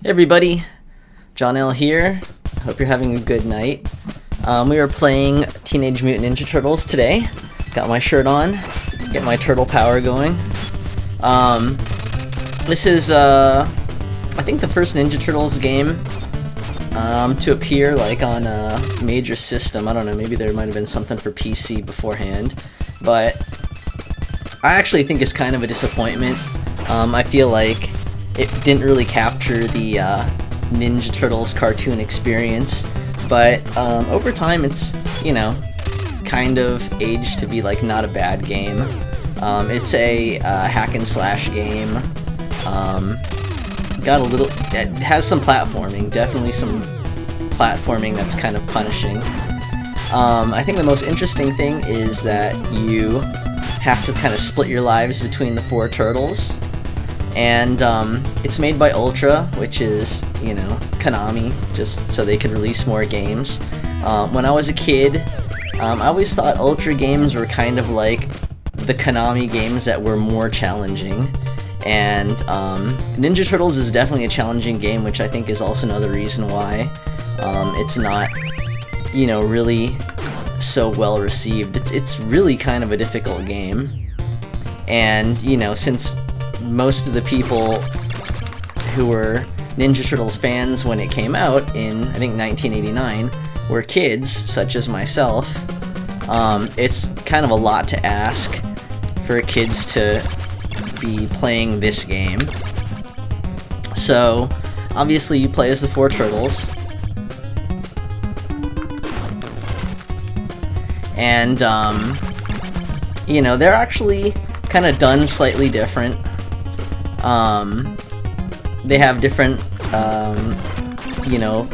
Hey everybody, John L here. Hope you're having a good night. We are playing Teenage Mutant Ninja Turtles today. Got my shirt on, get my turtle power going. This is, I think the first Ninja Turtles game to appear like on a major system. I don't know, maybe there might have been something for PC beforehand, but I actually think it's kind of a disappointment. I feel like it didn't really capture the Ninja Turtles cartoon experience, but over time it's, you know, kind of aged to be like not a bad game. It's a hack and slash game. It has some platforming, definitely some platforming that's kind of punishing. I think the most interesting thing is that you have to kind of split your lives between the four turtles. And it's made by Ultra, which is, you know, Konami, just so they could release more games. When I was a kid, I always thought Ultra games were kind of like the Konami games that were more challenging. And Ninja Turtles is definitely a challenging game, which I think is also another reason why it's not, you know, really so well received. It's really kind of a difficult game. And, you know, since most of the people who were Ninja Turtles fans when it came out in, I think, 1989 were kids, such as myself, it's kind of a lot to ask for kids to be playing this game. So, obviously you play as the four turtles, and, you know, they're actually kind of done slightly different. They have different, you know,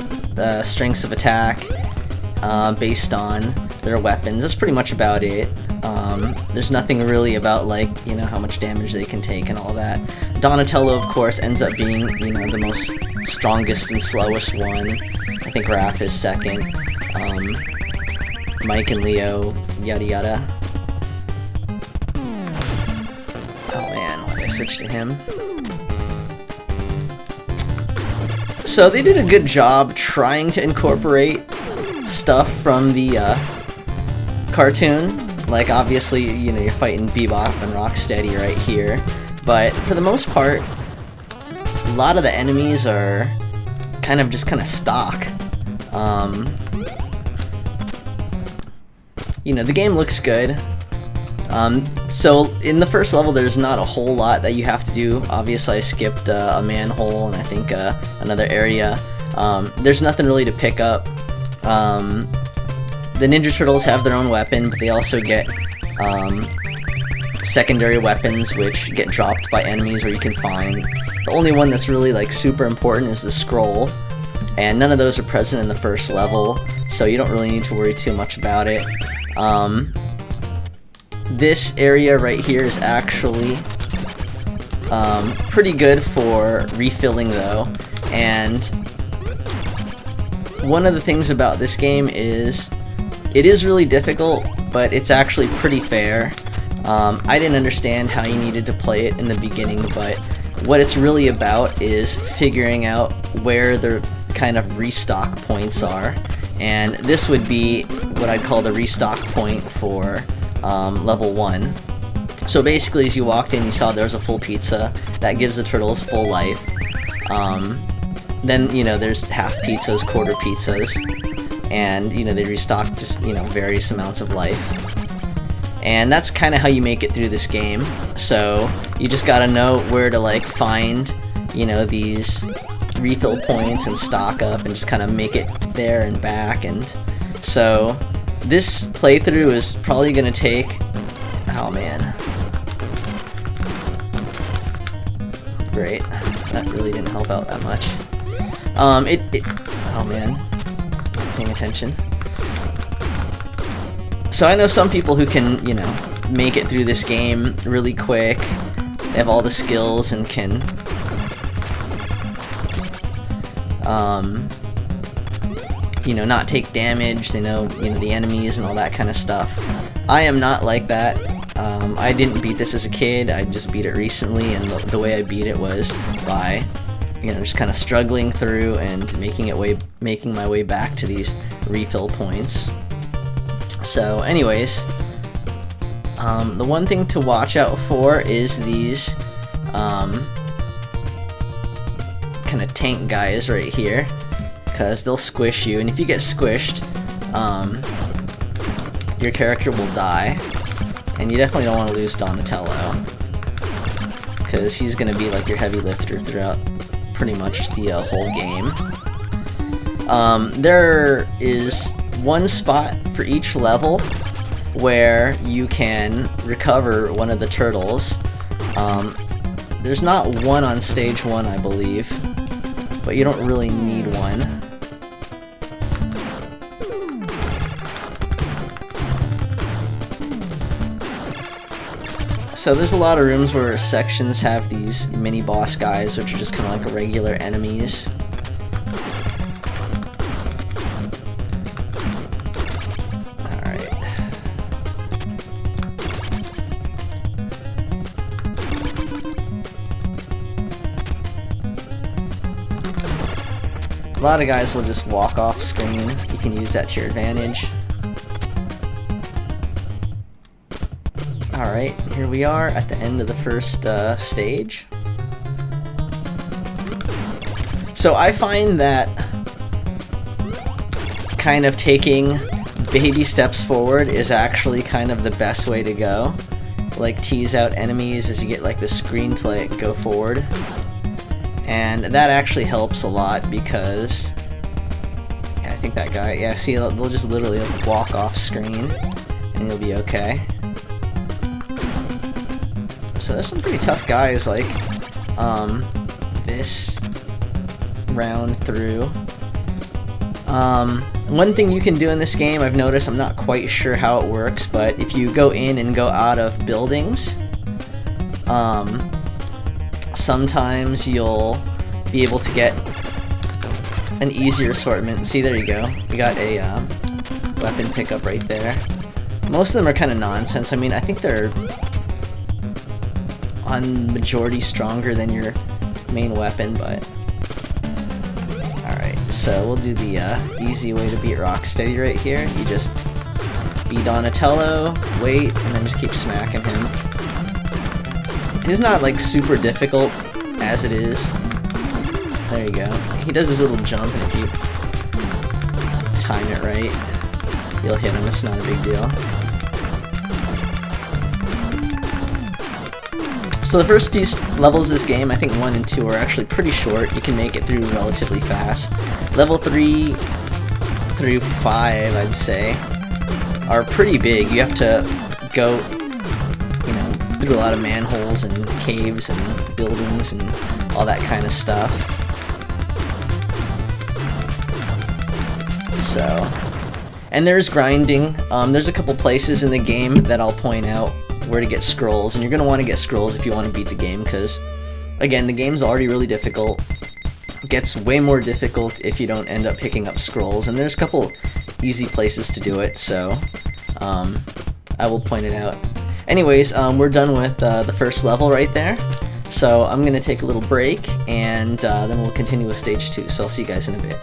strengths of attack based on their weapons. That's pretty much about it. There's nothing really about, like, you know, how much damage they can take and all that. Donatello, of course, ends up being, you know, the most strongest and slowest one. I think Raph is second. Mike and Leo, yada yada. Oh man, why did I switch to him? So they did a good job trying to incorporate stuff from the cartoon. Like, obviously, you know, you're fighting Bebop and Rocksteady right here, but for the most part, a lot of the enemies are kind of stock. You know, the game looks good. So in the first level, there's not a whole lot that you have to do. Obviously, I skipped a manhole and I think another area. There's nothing really to pick up. The Ninja Turtles have their own weapon, but they also get secondary weapons which get dropped by enemies or you can find. The only one that's really, like, super important is the scroll, and none of those are present in the first level, so you don't really need to worry too much about it. This area right here is actually pretty good for refilling, though, and one of the things about this game is it is really difficult, but it's actually pretty fair. I didn't understand how you needed to play it in the beginning, but what it's really about is figuring out where the kind of restock points are, and this would be what I'd call the restock point for level 1. So basically, as you walked in, you saw there was a full pizza. That gives the turtles full life. Then, you know, there's half pizzas, quarter pizzas, and, you know, they restock just, you know, various amounts of life. And that's kind of how you make it through this game. So you just gotta know where to, like, find, you know, these refill points and stock up and just kind of make it there and back. And so this playthrough is probably gonna take, oh man, great, that really didn't help out that much. Oh man, paying attention. So I know some people who can, you know, make it through this game really quick. They have all the skills and can you know, not take damage. They know, you know, the enemies and all that kind of stuff. I am not like that. I didn't beat this as a kid. I just beat it recently, and the way I beat it was by you know, just kind of struggling through and making my way back to these refill points. So anyways, the one thing to watch out for is these kind of tank guys right here, because they'll squish you, and if you get squished, your character will die, and you definitely don't want to lose Donatello, because he's going to be like your heavy lifter throughout pretty much the whole game. There is one spot for each level where you can recover one of the turtles. There's not one on stage 1, I believe, but you don't really need one. So there's a lot of rooms where sections have these mini boss guys, which are just kind of like regular enemies. Alright. A lot of guys will just walk off screen. You can use that to your advantage. Alright, here we are at the end of the first stage. So I find that kind of taking baby steps forward is actually kind of the best way to go. Like, tease out enemies as you get like the screen to like go forward. And that actually helps a lot because, yeah, I think that guy, yeah, see, they'll just literally like walk off screen and you'll be okay. So there's some pretty tough guys like this round through. One thing you can do in this game, I've noticed, I'm not quite sure how it works, but if you go in and go out of buildings, sometimes you'll be able to get an easier assortment. See, there you go. We got a weapon pickup right there. Most of them are kind of nonsense. I mean, I think they're on majority stronger than your main weapon, but alright, so we'll do the easy way to beat Rocksteady right here. You just beat Donatello, wait, and then just keep smacking him. It's not like super difficult as it is. There you go. He does his little jump, and if you time it right, you'll hit him. It's not a big deal. So the first few levels of this game, I think 1 and 2, are actually pretty short. You can make it through relatively fast. Level 3 through 5, I'd say, are pretty big. You have to go, you know, through a lot of manholes and caves and buildings and all that kind of stuff. So, and there's grinding. There's a couple places in the game that I'll point out where to get scrolls, and you're going to want to get scrolls if you want to beat the game, because again, the game's already really difficult. It gets way more difficult if you don't end up picking up scrolls, and there's a couple easy places to do it, so I will point it out. Anyways, we're done with the first level right there, so I'm going to take a little break, and then we'll continue with stage 2, so I'll see you guys in a bit.